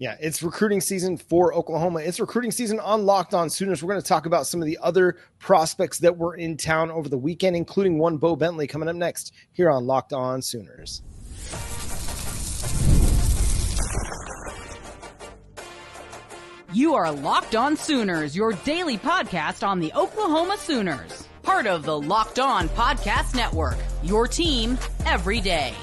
Yeah, it's recruiting season for Oklahoma. It's recruiting season on Locked On Sooners. We're going to talk about some of the other prospects that were in town over the weekend, including one Bowe Bentley coming up next here on Locked On Sooners. You are Locked On Sooners, your daily podcast on the Oklahoma Sooners. Part of the Locked On Podcast Network, your team every day.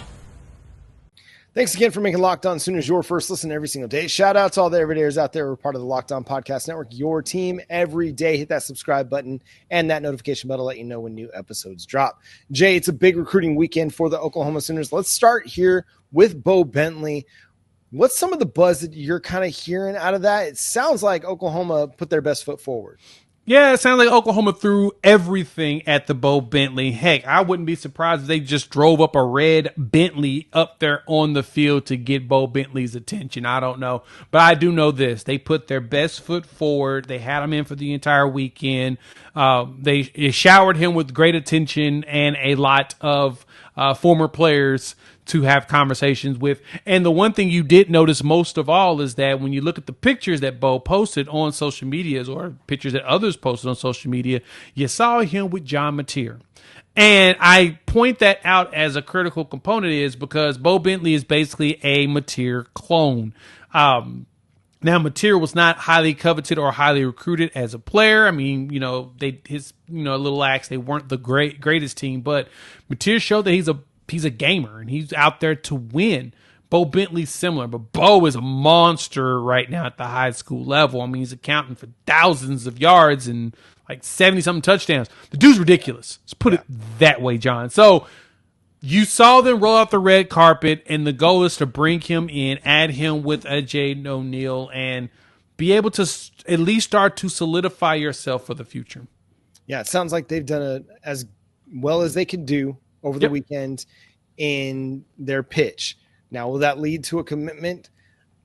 Thanks again for making Locked On Sooners your first listen every single day. Shout out to all the everydayers out there who are part of the Locked On Podcast Network, your team every day. Hit that subscribe button and that notification bell to let you know when new episodes drop. Jay, it's a big recruiting weekend for the Oklahoma Sooners. Let's start here with Bowe Bentley. What's some of the buzz that you're kind of hearing out of that? It sounds like Oklahoma put their best foot forward. Yeah, it sounds like Oklahoma threw everything at the Bowe Bentley. Heck, I wouldn't be surprised if they just drove up a red Bentley up there on the field to get Bowe Bentley's attention. I don't know. But I do know this. They put their best foot forward. They had him in for the entire weekend. They showered him with great attention and a lot of former players to have conversations with. And the one thing you did notice most of all is that when you look at the pictures that Bowe posted on social media or pictures that others posted on social media, you saw him with John Mateer. And I point that out as a critical component is because Bowe Bentley is basically a Mateer clone. Now, Mateer was not highly coveted or highly recruited as a player. I mean, his little acts, they weren't the greatest team, but Mateer showed that he's a gamer and he's out there to win. Bowe Bentley's similar, but Bowe is a monster right now at the high school level. I mean, he's accounting for thousands of yards and like 70-something touchdowns. The dude's ridiculous. Let's put it that way, John. So you saw them roll out the red carpet, and the goal is to bring him in, add him with a Jayden O'Neal, and be able to at least start to solidify yourself for the future. Yeah, it sounds like they've done it as well as they could do over the weekend in their pitch. Now, will that lead to a commitment?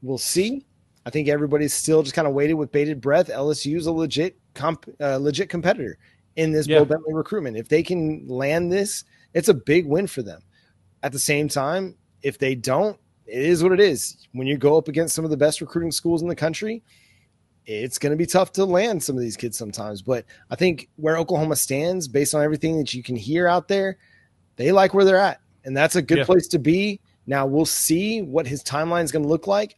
We'll see. I think everybody's still just kind of waited with bated breath. LSU's a legit competitor in this Bowe Bentley recruitment. If they can land this, it's a big win for them. At the same time, if they don't, it is what it is. When you go up against some of the best recruiting schools in the country, it's going to be tough to land some of these kids sometimes. But I think where Oklahoma stands, based on everything that you can hear out there, they like where they're at, and that's a good place to be. Now, we'll see what his timeline is going to look like.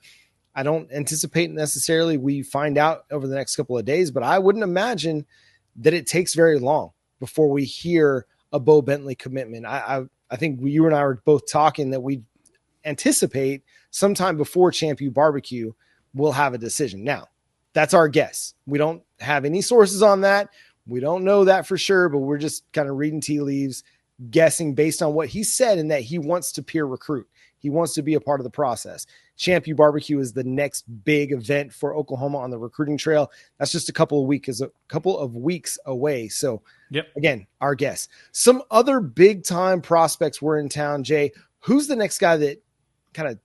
I don't anticipate necessarily we find out over the next couple of days, but I wouldn't imagine that it takes very long before we hear a Bowe Bentley commitment. I think you and I were both talking that we anticipate sometime before Champ U Barbecue we'll have a decision. Now, that's our guess. We don't have any sources on that. We don't know that for sure, but we're just kind of reading tea leaves, guessing based on what he said and that he wants to peer recruit. He wants to be a part of the process. Champ U Barbecue is the next big event for Oklahoma on the recruiting trail. That's just a couple of weeks away. So again, our guess. Some other big time prospects were in town. Jay, who's the next guy that kind of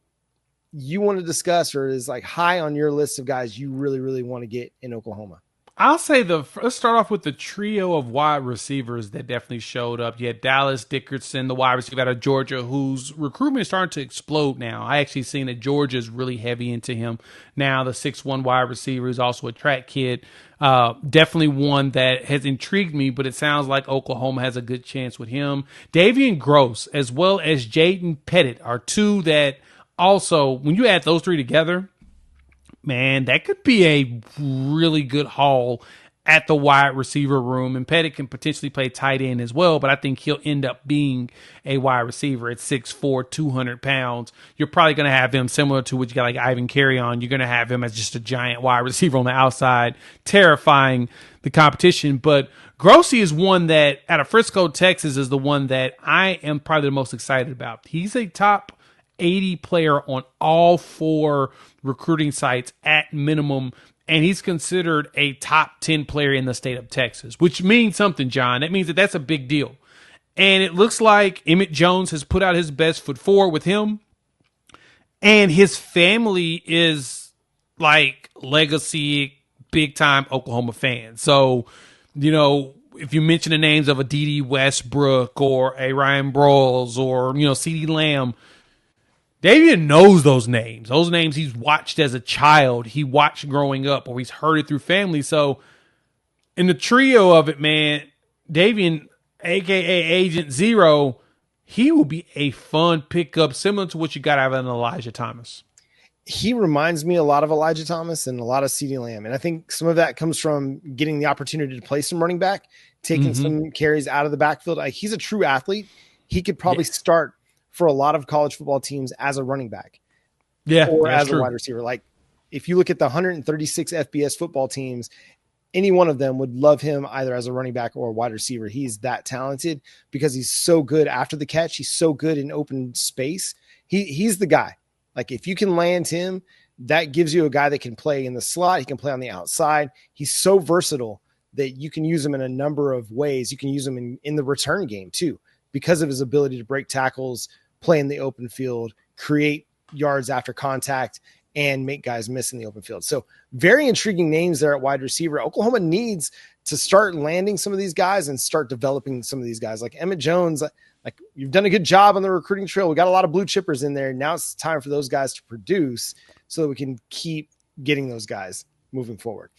you want to discuss or is like high on your list of guys you really, really want to get in Oklahoma? I'll say let's start off with the trio of wide receivers that definitely showed up. You had Dallas Dickerson, the wide receiver out of Georgia, whose recruitment is starting to explode now. I actually seen that Georgia is really heavy into him now. The 6'1" wide receiver is also a track kid. Definitely one that has intrigued me, but it sounds like Oklahoma has a good chance with him. Davian Groce, as well as Jayden Pettit, are two that also, when you add those three together, man, that could be a really good haul at the wide receiver room. And Pettit can potentially play tight end as well, but I think he'll end up being a wide receiver at 6'4", 200 pounds. You're probably going to have him similar to what you got like Ivan Carry-On. You're going to have him as just a giant wide receiver on the outside, terrifying the competition. But Groce is one that, out of Frisco, Texas, is the one that I am probably the most excited about. He's a top 80 player on all 4 recruiting sites at minimum, and he's considered a top 10 player in the state of Texas, which means something, John. That means that that's a big deal. And it looks like Emmett Jones has put out his best foot forward with him, and his family is like legacy, big-time Oklahoma fans. So, if you mention the names of a D.D. Westbrook or a Ryan Broyles or, CeeDee Lamb, Davian knows those names. Those names he's watched as a child. He watched growing up, or he's heard it through family. So in the trio of it, man, Davian, a.k.a. Agent Zero, he will be a fun pickup, similar to what you got out of an Elijah Thomas. He reminds me a lot of Elijah Thomas and a lot of CeeDee Lamb. And I think some of that comes from getting the opportunity to play some running back, taking some carries out of the backfield. He's a true athlete. He could probably start for a lot of college football teams as a running back. Or as a wide receiver. Like, if you look at the 136 FBS football teams, any one of them would love him either as a running back or a wide receiver. He's that talented because he's so good after the catch. He's so good in open space. He's the guy. Like, if you can land him, that gives you a guy that can play in the slot. He can play on the outside. He's so versatile that you can use him in a number of ways. You can use him in the return game too, because of his ability to break tackles, play in the open field, create yards after contact, and make guys miss in the open field. So very intriguing names there at wide receiver. Oklahoma needs to start landing some of these guys and start developing some of these guys. Like Emmett Jones, like, you've done a good job on the recruiting trail. We got a lot of blue chippers in there. Now it's time for those guys to produce so that we can keep getting those guys moving forward.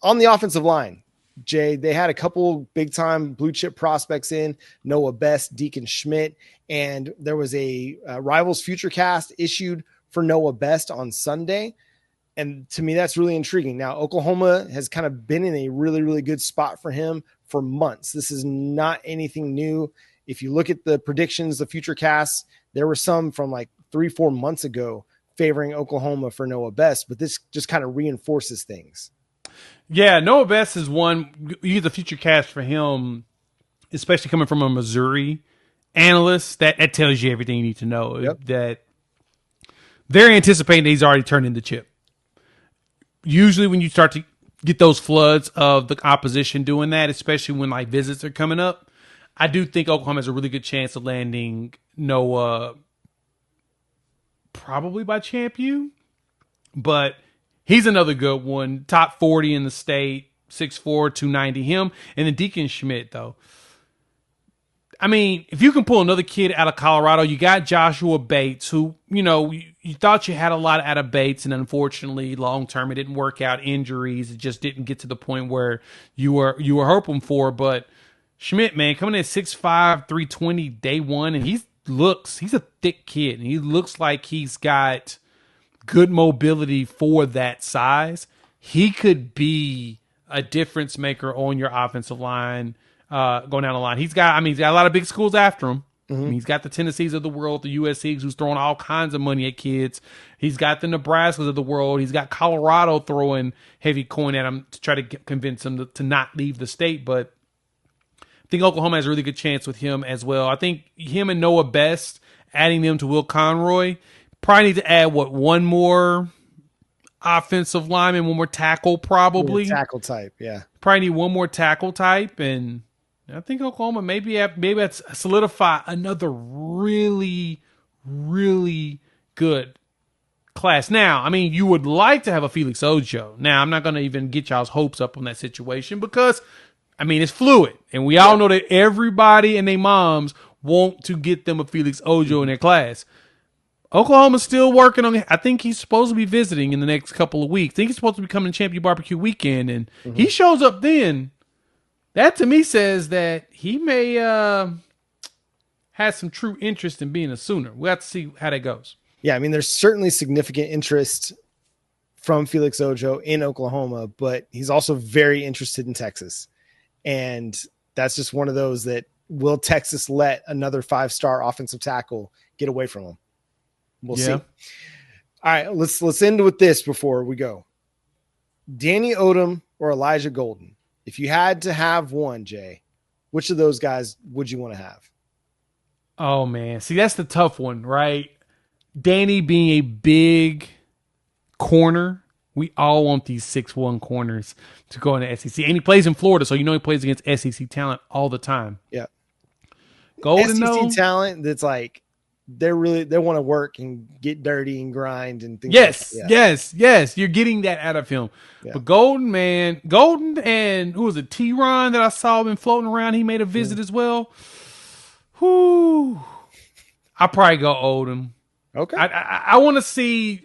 On the offensive line, Jay, they had a couple big time blue chip prospects in, Noah Best, Deacon, Schmidt, and there was a Rivals Futurecast issued for Noah Best on Sunday. And to me, that's really intriguing. Now, Oklahoma has kind of been in a really, really good spot for him for months. This is not anything new. If you look at the predictions, the Futurecasts, there were some from like 3-4 months ago favoring Oklahoma for Noah Best, but this just kind of reinforces things. Yeah, Noah Best is one. You get the Futurecast for him, especially coming from a Missouri analyst. That tells you everything you need to know. Yep. That they're anticipating that he's already turned into Chip. Usually when you start to get those floods of the opposition doing that, especially when like visits are coming up, I do think Oklahoma has a really good chance of landing Noah probably by Champ U, but he's another good one. Top 40 in the state, 6'4", 290 him. And then Deacon Schmidt, though. I mean, if you can pull another kid out of Colorado, you got Joshua Bates, who, you know, you thought you had a lot out of Bates, and unfortunately, long term, it didn't work out. Injuries, it just didn't get to the point where you were hoping for. But Schmidt, man, coming in at 6'5", 320 day one, and he's a thick kid, and he looks like he's got good mobility for that size. He could be a difference maker on your offensive line. Going down the line, he's got a lot of big schools after him. I mean, he's got the Tennessees of the world, the USC's who's throwing all kinds of money at kids. He's got the Nebraskas of the world. He's got Colorado throwing heavy coin at him to try to convince him to not leave the state. But I think Oklahoma has a really good chance with him as well. I think him and Noah Best, adding them to Will Conroy, probably need to add one more offensive lineman, one more tackle probably. Tackle type, yeah. Probably need one more tackle type, and I think Oklahoma maybe that's solidify another really, really good class. Now, I mean, you would like to have a Felix Ojo. Now, I'm not going to even get y'all's hopes up on that situation because, I mean, it's fluid. And we all know that everybody and their moms want to get them a Felix Ojo in their class. Oklahoma's still working on it. I think he's supposed to be visiting in the next couple of weeks. I think he's supposed to be coming to Champion Barbecue weekend, and he shows up then. That to me says that he may have some true interest in being a Sooner. We'll have to see how that goes. Yeah, I mean, there's certainly significant interest from Felix Ojo in Oklahoma, but he's also very interested in Texas. And that's just one of those that will Texas let another 5-star offensive tackle get away from him? We'll see. All right, let's end with this before we go. Danny Odom or Elijah Golden? If you had to have one, Jay, which of those guys would you want to have? Oh, man. See, that's the tough one, right? Danny being a big corner. We all want these 6'1" corners to go in the SEC. And he plays in Florida, so you know he plays against SEC talent all the time. Yeah. Golden, SEC talent that's like, they want to work and get dirty and grind and things. Yes. You're getting that out of him. Yeah. But Golden, and who was it? T-Ron that I saw been floating around. He made a visit as well. Whoo! I'll probably go Odom. Okay. I want to see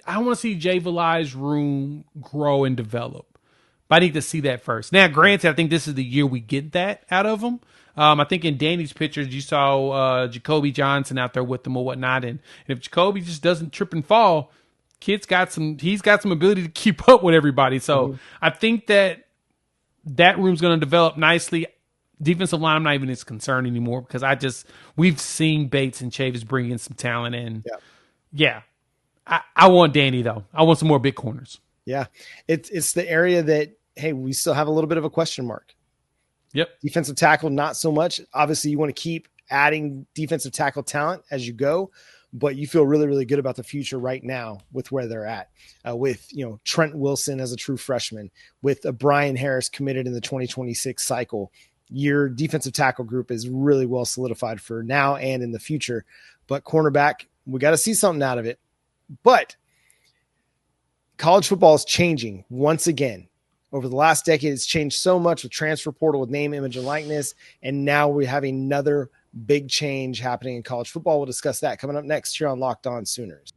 Jay Valai's room grow and develop. But I need to see that first. Now, granted, I think this is the year we get that out of him. I think in Danny's pictures, you saw Jacoby Johnson out there with them or whatnot. And if Jacoby just doesn't trip and fall, he's got some ability to keep up with everybody. So I think that room's going to develop nicely. Defensive line, I'm not even as concerned anymore because we've seen Bates and Chavis bring in some talent. And yeah, I want Danny, though. I want some more big corners. Yeah, it's the area that, hey, we still have a little bit of a question mark. Yep. Defensive tackle, not so much. Obviously, you want to keep adding defensive tackle talent as you go, but you feel really, really good about the future right now with where they're at. With Trent Wilson as a true freshman, with Brian Harris committed in the 2026 cycle, your defensive tackle group is really well solidified for now and in the future. But cornerback, we got to see something out of it. But college football is changing once again. Over the last decade, it's changed so much with transfer portal, with name, image, and likeness. And now we have another big change happening in college football. We'll discuss that coming up next here on Locked On Sooners.